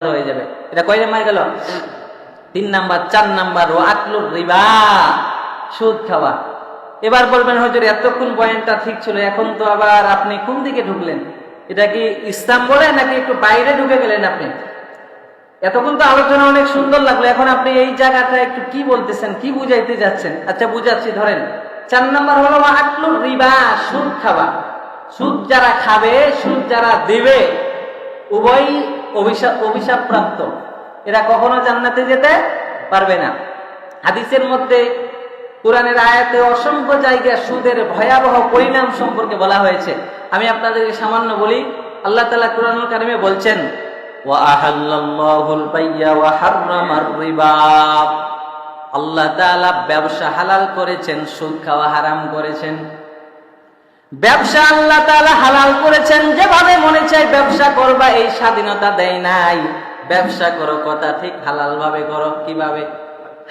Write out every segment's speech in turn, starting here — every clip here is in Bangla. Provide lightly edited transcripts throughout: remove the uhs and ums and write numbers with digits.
হয়ে যাবে। এটা কয় নাম্বার গেল? 3 নাম্বার। 4 নাম্বার ও আকলুর রিবা, সুদ খাওয়া। এবার বলবেন হুজুর এতক্ষণ পয়েন্টটা ঠিক ছিল, এখন তো আবার আপনি কোন দিকে ঢুকলেন? এটা কি ইসলাম বলে নাকি একটু বাইরে ঢুকে গেলেন আপনি? এতক্ষণ তো আলোচনা অনেক সুন্দর লাগলো, এখন আপনি এই জায়গাটা একটু কি বলতেছেন, কি বুঝাইতে যাচ্ছেন? আচ্ছা বুঝাচ্ছি, ধরেন 4 নাম্বার হলো আকলুর রিবা, সুদ খাওয়া। সুদ যারা খাবে, সুদ যারা দিবে, উভয় অভিশাপ প্রাপ্ত। এরা কখনো জান্নাতে যেতে পারবে না। হাদিসের মধ্যে, কোরআনের আয়াতে অসংখ্য জায়গায় সুদের ভয়াবহ পরিণাম সম্পর্কে বলা হয়েছে। আমি আপনাদেরকে সামান্য বলি। আল্লাহ তাআলা কোরআনুল কারীমে বলছেন, ওয়া আহাল্লাল্লাহুল বাইয়া ওয়া হাররামার রিবা। আল্লাহ তাআলা ব্যবসা হালাল করেছেন, সুদ খাওয়া হারাম করেছেন। ব্যবসা আল্লাহ তাআলা হালাল করেছেন, যেভাবে মনে চায় ব্যবসা করবা এই স্বাধীনতা দেয় নাই। ব্যবসা করো, কথা ঠিক, হালাল ভাবে করো। কিভাবে?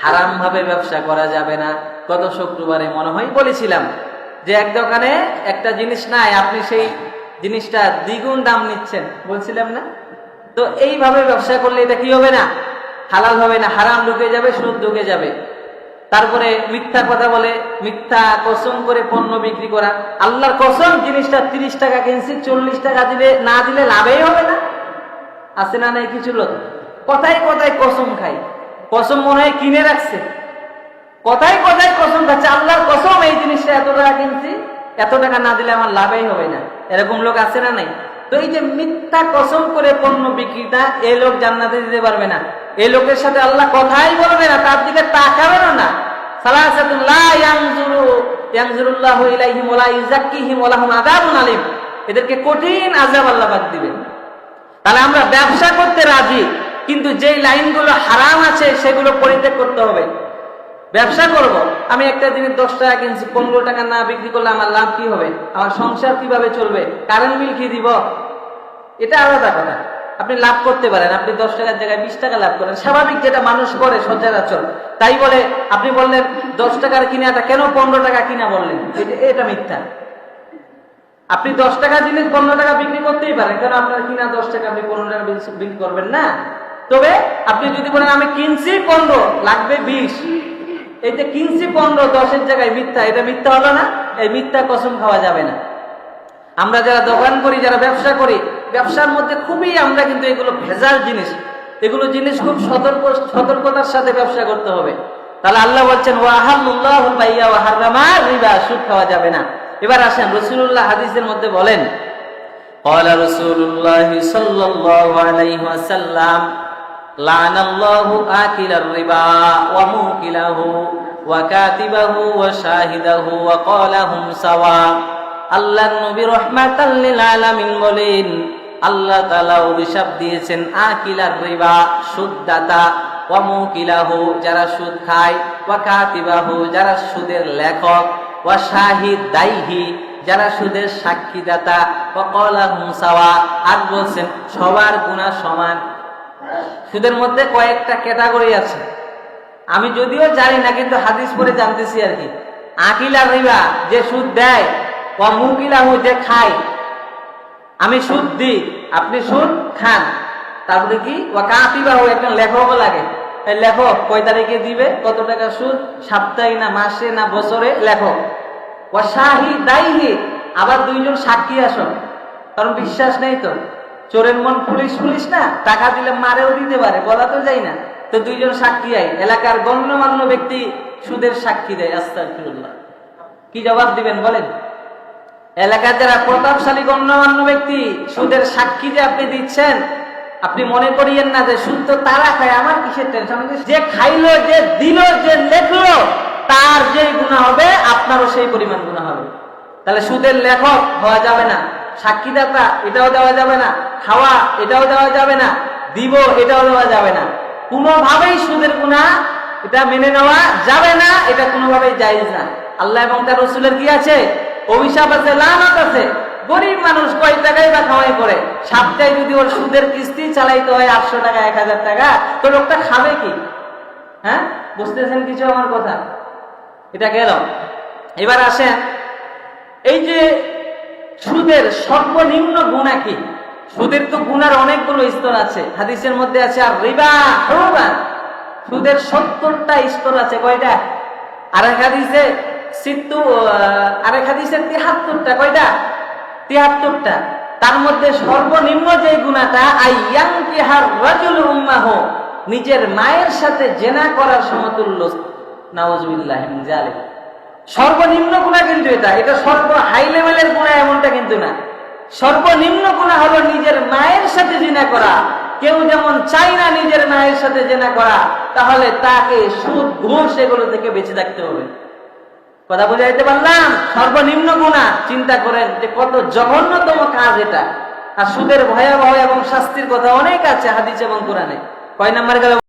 হারাম ভাবে ব্যবসা করা যাবে না। গত শুক্রবারে মনে হয় বলেছিলাম যে এক দোকানে একটা জিনিস নাই, আপনি সেই জিনিসটা দ্বিগুণ দাম নিচ্ছেন, বলছিলাম না? তো এইভাবে ব্যবসা করলে এটা কি হবে না? হালাল হবে না, হারাম ঢুকে যাবে, সুদ ঢুকে যাবে। তারপরে মিথ্যা কথা বলে, মিথ্যা কসম করে পণ্য বিক্রি করা। আল্লাহর কসম, জিনিসটা 30 টাকা কিনছি, 40 টাকা দিলে না দিলে লাভই হবে না। আছে না নাই কিছু লোক কথায় কথায় কসম খায়, কসম মনে হয় কিনে রাখছে, কথায় কথায় কসম খাচ্ছে। আল্লাহর কসম, এই জিনিসটা এত টাকা কিনছি, এত টাকা না দিলে আমার লাভই হবে না। এরকম লোক আছে না নাই? তো এই যে মিথ্যা কসম করে পণ্য বিক্রিটা, এই লোক জান্নাতে দিতে পারবে না। এই লোকের সাথে আল্লাহ কথাই বলবে না, তার দিকে তাকাবেনও না। সালাসাতুন লা ইয়ানজুরুল্লাহু ইলাইহিম ওয়া লা ইউযাক্কিহিম ওয়া লাহুম আযাবুন আলীম। এদেরকে কঠিন আযাব আল্লাহ পাক দিবেন। তাহলে আমরা ব্যবসা করতে রাজি, কিন্তু যেই লাইনগুলো হারাম আছে সেগুলো পরিত্যাগ করতে হবে। ব্যবসা করব, আমি একটা জিনিস 10 টাকা কিনছি, 15 টাকা না বিক্রি করলে আমার লাভ কি হবে? আমার সংসার কিভাবে চলবে? কারেন্ট বিল কি দিব? এটা আলাদা কথা। আপনি লাভ করতে পারেন, আপনি 10 টাকার জায়গায় 20 টাকা লাভ করেন, স্বাভাবিক, যেটা মানুষ করে সচরাচর। তাই বলে আপনি বললেন 10 টাকার কিনাটা কেন 15 টাকা কিনা বললেন, এটা মিথ্যা। আপনি 10 টাকা জিনিস 15 টাকা বিক্রি করতেই পারেন, কেন আপনার কিনা 10 টাকা, আপনি 15 টাকা বিক্রি করবেন না? তবে আপনি যদি বলেন আমি কিনছি 15, লাগবে 20, এই যে কিনছি 15, 10-এর জায়গায় মিথ্যা, এটা মিথ্যা হলো না? এই মিথ্যা কসম খাওয়া যাবে না। আমরা যারা দোকান করি, যারা ব্যবসা করি, ব্যবসার মধ্যে খুবই আমরা কিন্তু এগুলো ভেজাল জিনিস, এগুলো জিনিস খুব সতর্কতার সাথে ব্যবসা করতে হবে। তাহলে আল্লাহ বলছেন ওয়া আহাল্লাল্লাহুল বাইয়া ওয়া হাররামার রিবা, সুদ খাওয়া যাবে না। এবার আসেন, রাসূলুল্লাহ হাদিসের মধ্যে বলেন, ক্বালা রাসূলুল্লাহ সাল্লাল্লাহু আলাইহি ওয়াসাল্লাম, লানাল্লাহু আকিলার রিবা ওয়া মুকিলাহু ওয়া কাতিবাহু ওয়া শাহিদাহু ওয়া ক্বালাহুম সাওয়া। আল্লাহর নবী রাহমাতাল লিল আলামিন বলেন, আল্লাহ তাআলা অভিশাপ দিয়েছেন আকিলার রিবা, সুদদাতা, ওয়া মুকিলাহু, যারা সুদ খায়, ওয়া কাতিবাহু, যারা সুদের লেখক, ওয়া শাহিদাইহি, যারা সুদের সাক্ষীদাতা, ওয়া ক্বালাহুম সাওয়া, আর বলছেন সবার গুনাহ সমান। সুদের মধ্যে কয়েকটা ক্যাটাগরি আছে, আমি যদিও জানি না, কিন্তু হাদিস পড়ে জানতেছি আর কি। আকিলা রিবা, যে সুদ দেয়, ওয়া মুকিলাহু, যে খায়। আমি সুদ দিই, আপনি সুদ খান। তারপরে কি? ওয়া কাতিবাহু, একটা লেখকও লাগে। এই লেখক কয় তারিখে দিবে, কত টাকা সুদ, সাপ্তাহিক না মাসে না বছরে, লেখক। ওয়া শাহিদাইহি, আবার 2 জন সাক্ষী আসো, কারণ বিশ্বাস নেই তো। চোরের মন পুলিশ না, টাকা দিলে মারেও দিতে পারে, বলা তো যায় না। তো 2 জন সাক্ষী আই, এলাকার গণ্যমান্য ব্যক্তি সুদের সাক্ষী দেয়। আস্তাগফিরুল্লাহ, কি জবাব দিবেন বলেন? এলাকার যারা প্রতাপশালী গণ্যমান্য ব্যক্তি, সুদের সাক্ষী যে আপনি দিচ্ছেন, আপনি মনে করিয়েন না যে সুদ তো তারা খায়, আমার কিসের টেনশন? যে খাইলো, যে দিল, যে লেখলো, তার যে গুনাহ হবে, আপনারও সেই পরিমাণ গুনাহ হবে। তাহলে সুদের লেখক হওয়া যাবে না, সাক্ষীদাতা এটাও দেওয়া যাবে না, খাওয়া এটাও দেওয়া যাবে না, দিব এটাও দেওয়া যাবে না। কোনোভাবেই সুদের গুনাহ এটা মেনে নেওয়া যাবে না, এটা কোনোভাবেই জায়েজ না। আল্লাহ এবং তার রাসূলের কি আছে? অভিশাপ আছে, লানত আছে। গরিব মানুষ কয় টাকায় বা খাওয়াই করে, সপ্তাহে যদি ওর সুদের কিস্তি চালাইতে হয় 800 টাকা 1000 টাকা, তো লোকটা খাবে কি? হ্যাঁ, বুঝতেছেন কিছু আমার কথা? এটা গেল। এবার আসেন, এই যে সুদের সর্বনিম্ন গুনাহ কি? সুদের তো গুনার অনেকগুলো স্তর আছে, হাদিসের মধ্যে আছে আর রিবা হুরবান, সুদের 70টা স্তর আছে। কয়টা? আরেক হাদিসে 73টা। কয়টা? 73টা। তার মধ্যে সর্বনিম্ন যে গুনাহটা আইয়ানকিহার রাজুলু উম্মাহু, নিজের মায়ের সাথে জেনা করার সমতুল্য। নাউজুবিল্লাহি মিন যালিক। সর্বনিম্ন গুনাহ কিন্তু এটা সর্ব হাই লেভেলের গুনাহ এমনটা কিন্তু না। সর্বনিম্ন গুনাহ হলো নিজের মায়ের সাথে জিনা করা। কেউ যেমন চায় না নিজের মায়ের সাথে জিনা করা, তাহলে তাকে সুদ ঘুষ এগুলো থেকে বেঁচে থাকতে হবে। কথা বুঝাইতে পারলাম? সর্বনিম্ন গুনাহ, চিন্তা করেন যে কত জঘন্যতম কাজ এটা। আর সুদের ভয়াবহ এবং শাস্তির কথা অনেক আছে হাদিস এবং কোরআনে। কয় নাম্বার গেল?